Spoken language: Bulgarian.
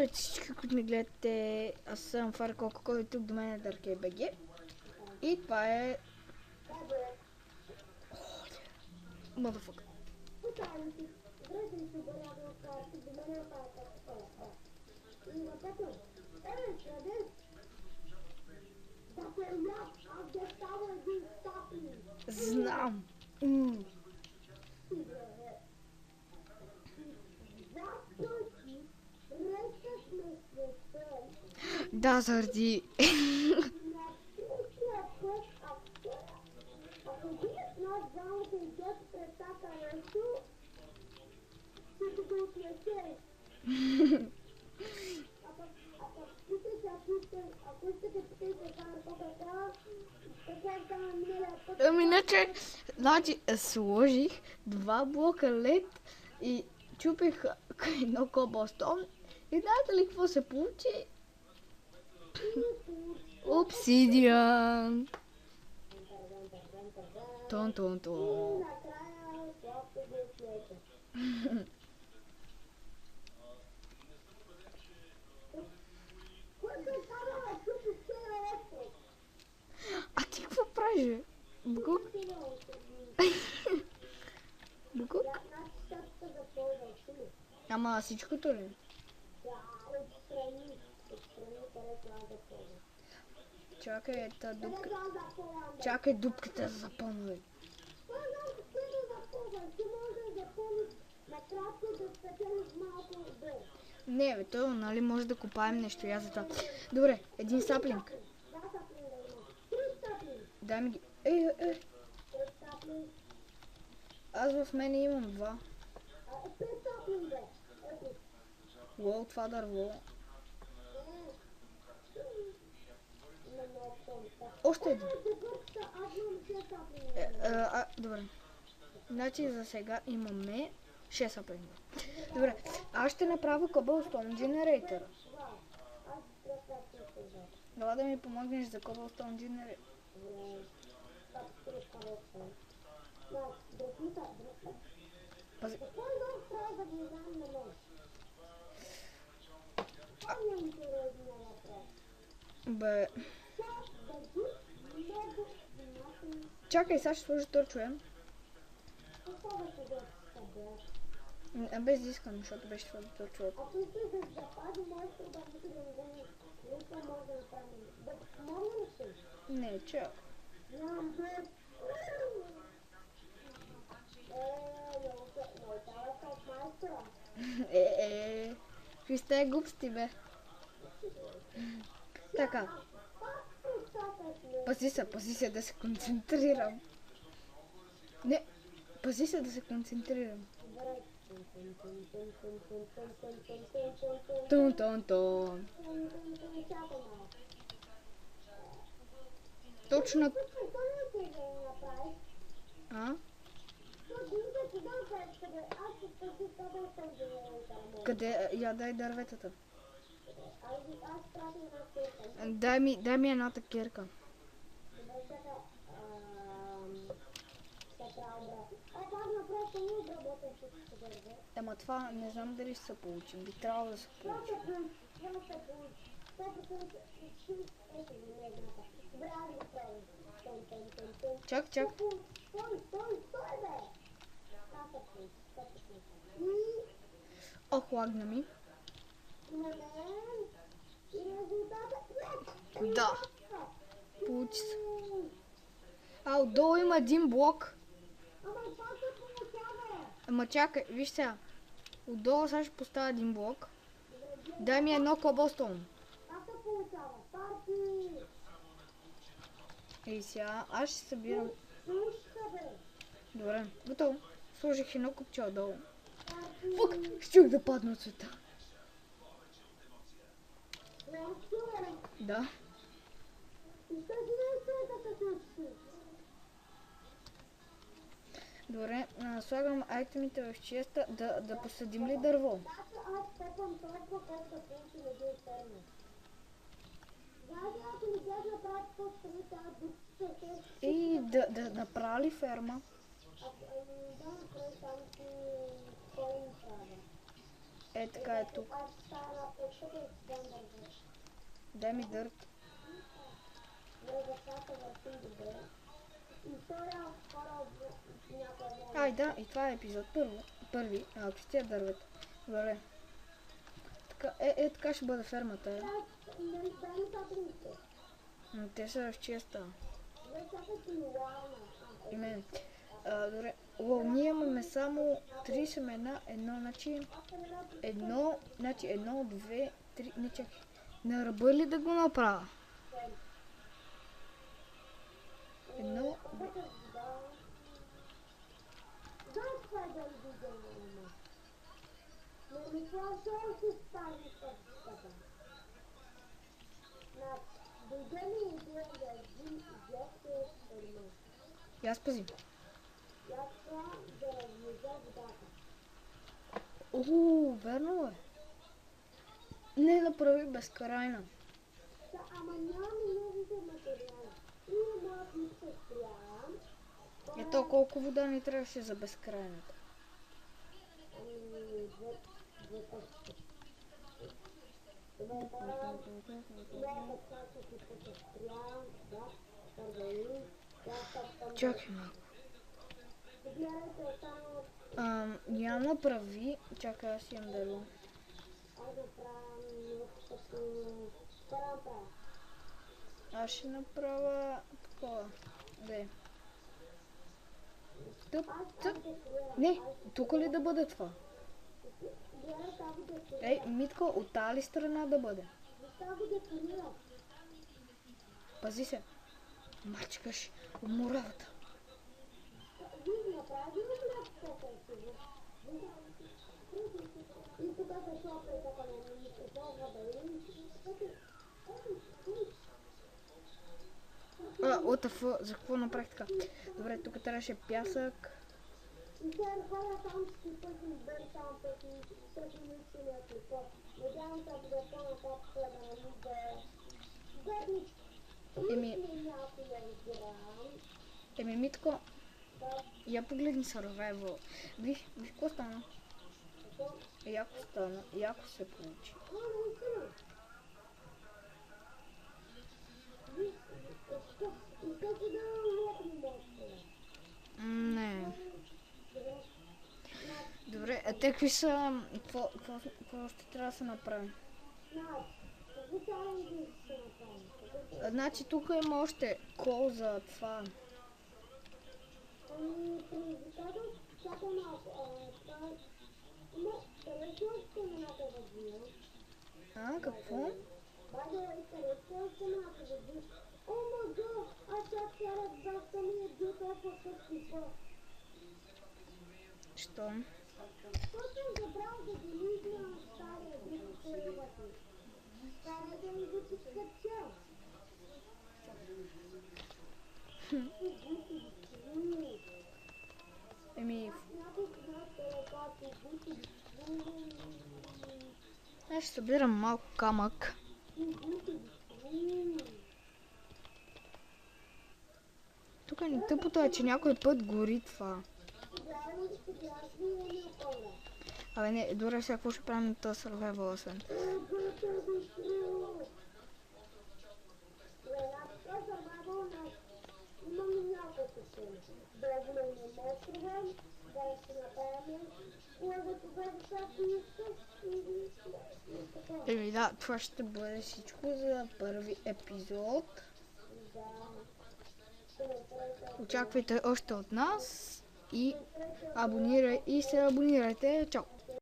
Здравейте всички, които ми гледате. Аз съм Фар Кока-Кола и тук до мен е Даркей БГ. И това е... Motherfucker. Знам. Да, заради... Ами иначе, значи сложих 2 блока лед и чупих едно кобълстон и знаете ли какво се получи? Обсидиан. Тон. А ти какво правиш? Букук? Букук? Ама всичкото ли? Чакай, дупка. Чакай дупката да запълни. Не, бе, той, нали, може да копаем нещо, я за това. Добре, един саплинг. Дай ми ги. Аз в мене имам 2. Лол, това дърво. Още един. Добре. Значи за сега имаме 6 саплинга. Добре, аз ще направя Cobblestone Generator. Дала да ми помогнеш за Cobblestone Generator. Пази. Бе... Чакай, сега ще сложи торчуем. Без да искам, защото беше това торчуем. Не, чак. Какви сте глупости, бе? Така. Пази се да се концентрирам. Не, пази се да се концентрирам. Тон. Точно. Къде? Я дай дърветата. Дай ми едната кирка. Ама това не знам дали ще се получи. Би трябвало да се получи. Чак. Ох, лагна ми. Да. Получи се. Отдолу има един блок. Ама чакай, виж сега. Отдолу сега ще поставя един блок. Дай ми едно Cobblestone. Ей сега, аз ще събирам. Добре, готово. Сложих едно купче отдолу. Фук, щух да падна от света. Да. Добре, слагам айтемите в честа. Да посадим ли дърво? И да направя ли ферма? Е, така е тук. Дай ми дърт. Ай, да, и това е епизод първи, ако ще дървета. Добре. Така, така ще бъде фермата. Но те са в честа. Име. Добре. Ние имаме само 3 семена, едно, две, три, не чакай. На ръба ли да го направя? Едно, я спази. Верно е. Не направи безкрайна. Ето колко вода ни трябваше за безкрайната. Чакай малко. Я направи. Чакай, аз имам дърво. Аз ще направя такова. Де. Не, тук ли да бъде това? Ей, Митко, от тази страна да бъде. Пази се. Мачкаш уморавата. ОТФ, за какво направих така? Добре, тук трябваше пясък. Еми, Митко, я погледни Survival. Виж какво стана. Яко стана, яко се получи. Не. Добре, а те какви са... Какво ще трябва да се направи? Значи тук има още кол за това. Какво? Що? Еми... Аз ще събирам малко камък. Тук ни тъпото е, че някой път гори това. Абе не, добре, сега какво ще правим на този survival освен? Еми да, това ще бъде всичко за първи епизод. Очаквайте още от нас и се абонирайте. Чао!